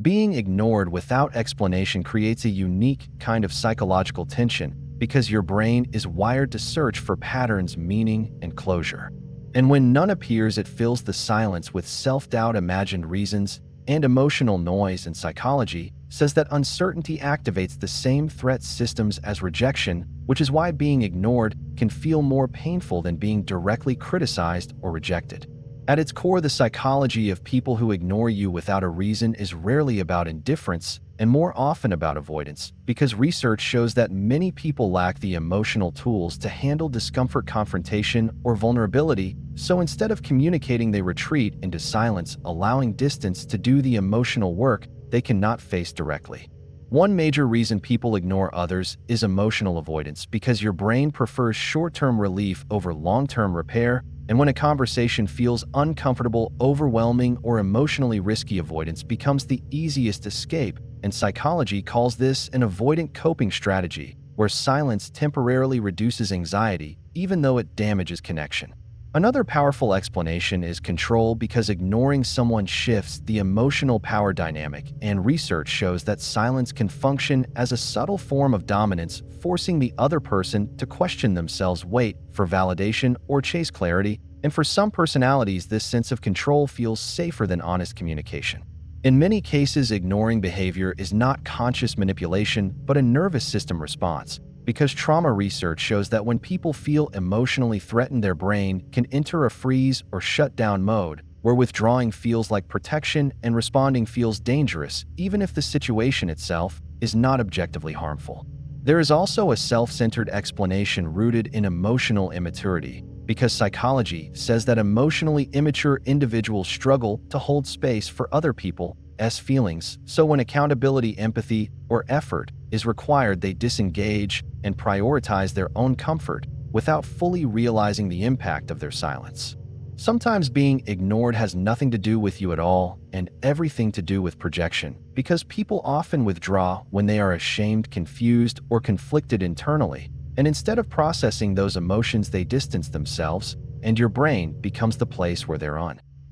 Being ignored without explanation creates a unique kind of psychological tension because your brain is wired to search for patterns, meaning, and closure. And when none appears, it fills the silence with self-doubt, imagined reasons, and emotional noise. And psychology says that uncertainty activates the same threat systems as rejection, which is why being ignored can feel more painful than being directly criticized or rejected. At its core, the psychology of people who ignore you without a reason is rarely about indifference and more often about avoidance, because research shows that many people lack the emotional tools to handle discomfort, confrontation, or vulnerability, so instead of communicating, they retreat into silence, allowing distance to do the emotional work they cannot face directly. One major reason people ignore others is emotional avoidance, because your brain prefers short-term relief over long-term repair, and when a conversation feels uncomfortable, overwhelming, or emotionally risky, avoidance becomes the easiest escape, and psychology calls this an avoidant coping strategy, where silence temporarily reduces anxiety, even though it damages connection. Another powerful explanation is control, because ignoring someone shifts the emotional power dynamic, and research shows that silence can function as a subtle form of dominance, forcing the other person to question themselves, wait for validation, or chase clarity. And for some personalities, this sense of control feels safer than honest communication. In many cases, ignoring behavior is not conscious manipulation, but a nervous system response, because trauma research shows that when people feel emotionally threatened, their brain can enter a freeze or shut down mode, where withdrawing feels like protection and responding feels dangerous, even if the situation itself is not objectively harmful. There is also a self-centered explanation rooted in emotional immaturity, because psychology says that emotionally immature individuals struggle to hold space for other people's feelings, so when accountability, empathy, or effort is required, they disengage and prioritize their own comfort without fully realizing the impact of their silence. Sometimes being ignored has nothing to do with you at all and everything to do with projection, because people often withdraw when they are ashamed, confused, or conflicted internally, and instead of processing those emotions, they distance themselves, and your brain becomes the place where they're on.